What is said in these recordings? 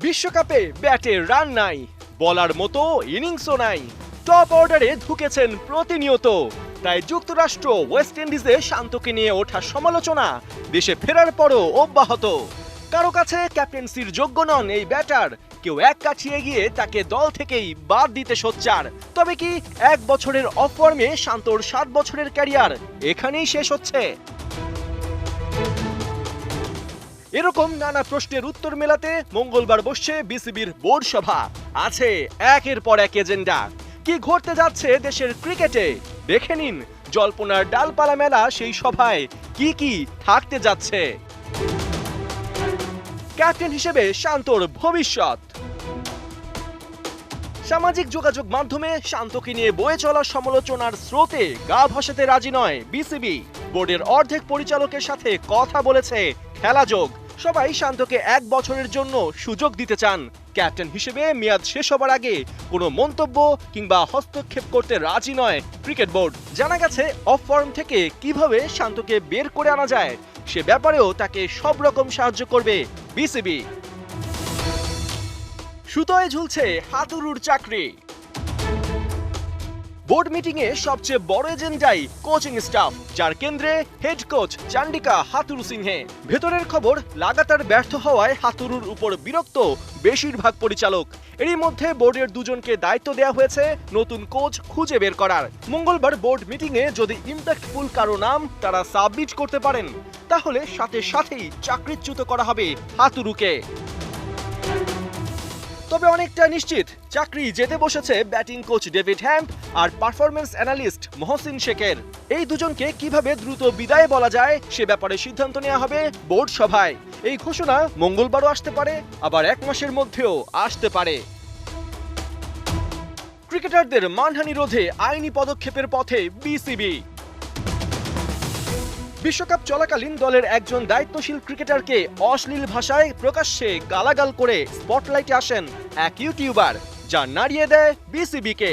বিশ্বকাপে ব্যাটে রান নাই, বলার মতো ইনিংসও নাই, টপ অর্ডারে ঢুকেছেন প্রতিনিয়ত। তাই যুক্তরাষ্ট্র ওয়েস্ট ইন্ডিজে শান্তকে নিয়ে ওঠা সমালোচনা দেশে ফেরার পরও অব্যাহত। কারো কাছে ক্যাপ্টেন্সির যোগ্য নন এই ব্যাটার, কেউ এক কাঠিয়ে গিয়ে তাকে দল থেকেই বাদ দিতে সোচ্চার। তবে কি 1 বছরের অফ ফর্মে শান্তর 7 বছরের ক্যারিয়ার এখানেই শেষ হচ্ছে? এরকম নানা প্রশ্নের উত্তর মেলাতে মঙ্গলবার বসছে বিসিবির বোর্ড সভা। আছে একের পর এক এজেন্ডা। কি ঘটতে যাচ্ছে দেশের ক্রিকেটে দেখে নিন জল্পনার ডালপালা মেলা সেই সভায় কি কি থাকতে যাচ্ছে। ক্যাপ্টেন হিসেবে শান্তর ভবিষ্যৎ। সামাজিক যোগাযোগ মাধ্যমে শান্তকে নিয়ে বয়ে চলা সমালোচনার স্রোতে গা ভাসাতে রাজি নয় বিসিবি। বোর্ডের অর্ধেক পরিচালকের সাথে কথা বলেছে খেলা যোগ। সবাই শান্তকে 1 বছরের জন্য সুযোগ দিতে চান। ক্যাপ্টেন হিসেবে মেয়াদ শেষ হবার আগে কোনো মন্তব্য কিংবা হস্তক্ষেপ করতে রাজি নয় ক্রিকেট বোর্ড। জানা গেছে অফ ফর্ম থেকে কিভাবে শান্তকে বের করে আনা যায় সে ব্যাপারেও তাকে সব রকম সাহায্য করবে বিসিবি। সুতোয় ঝুলছে হাতুড়ুর চাকরি। বোর্ড মিটিং এ সবচেয়ে বড় এজেন্ডাই কোচিং স্টাফ, যার কেন্দ্রে হেড কোচ চান্ডিকা হাতুরু সিংহে। ভেতরের খবর, লাগাতার ব্যর্থ হওয়ায় হাতুরুর উপর বিরক্ত বেশিরভাগ পরিচালক। এরই মধ্যে বোর্ডের দুজনকে দায়িত্ব দেওয়া হয়েছে নতুন কোচ খুঁজে বের করার। মঙ্গলবার বোর্ড মিটিং এ যদি ইম্প্যাক্টফুল কারো নাম তারা সাবমিট করতে পারেন, তাহলে সাথে সাথেই চাকরিচ্যুত করা হবে হাতুরুকে। তবে অনেকটা নিশ্চিত চাকরি যেতে বসেছে ব্যাটিং কোচ ডেভিড হ্যাম্প আর পারফরম্যান্স অ্যানালিস্ট মহসিন শেখের। এই দুজনকে কিভাবে দ্রুত বিদায় বলা যায় সে ব্যাপারে সিদ্ধান্ত নেওয়া হবে বোর্ড সভায়। এই ঘোষণা মঙ্গলবারও আসতে পারে, আবার 1 মাসের মধ্যেও আসতে পারে। ক্রিকেটারদের মানহানি রোধে আইনি পদক্ষেপের পথে বিসিবি। বিশ্বকাপ চলাকালীন দলের একজন দায়িত্বশীল ক্রিকেটারকে অশ্লীল ভাষায় প্রকাশ্যে গালাগাল করে স্পটলাইটে আসেন এক ইউটিউবার, যা নাড়িয়ে দেয় বিসিবিকে।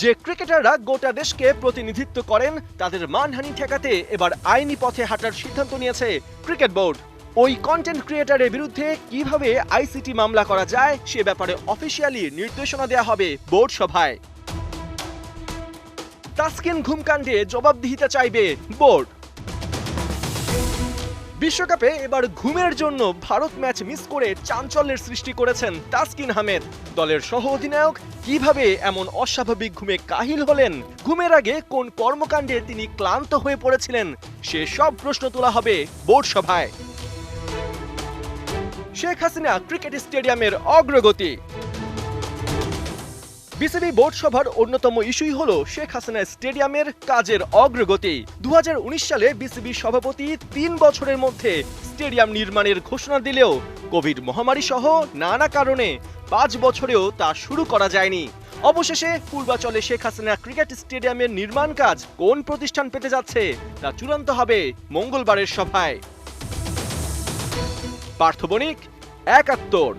যে ক্রিকেটাররা গোটা দেশকে প্রতিনিধিত্ব করেন তাদের মানহানি ঠেকাতে এবার আইনি পথে হাঁটার সিদ্ধান্ত নিয়েছে ক্রিকেট বোর্ড। ওই কন্টেন্ট ক্রিয়েটারের বিরুদ্ধে কিভাবে আইসিটি মামলা করা যায় সে ব্যাপারে অফিসিয়ালি নির্দেশনা দেওয়া হবে বোর্ড সভায়। তাসকিন ঘুমকাণ্ডে জবাবদিহিতা চাইবে বোর্ড। বিশ্বকাপে এবার ঘুমের জন্য ভারত ম্যাচ মিস করে চাঞ্চল্যের সৃষ্টি করেছেন তাসকিন আহমেদ। দলের সহ অধিনায়ক কিভাবে এমন অস্বাভাবিক ঘুমে কাহিল হলেন, ঘুমের আগে কোন কর্মকাণ্ডে তিনি ক্লান্ত হয়ে পড়েছিলেন, সে সব প্রশ্ন তোলা হবে বোর্ড সভায়। শেখ হাসিনা ক্রিকেট স্টেডিয়ামের অগ্রগতি। বিসিবি বোর্ড সভার অন্যতম ইস্যুই হলো শেখ হাসিনা স্টেডিয়ামের কাজের অগ্রগতি। 2019 সালে বিসিবি সভাপতি 3 বছরের মধ্যে স্টেডিয়াম নির্মাণের ঘোষণা দিলেও কোভিড মহামারী সহ নানা কারণে 5 বছরেও তা শুরু করা যায়নি। অবশেষে পূর্বাচলে শেখ হাসিনা ক্রিকেট স্টেডিয়ামের নির্মাণ কাজ কোন প্রতিষ্ঠান পেতে যাচ্ছে তা চূড়ান্ত হবে মঙ্গলবারের সভায়। পার্থ বণিক, 71।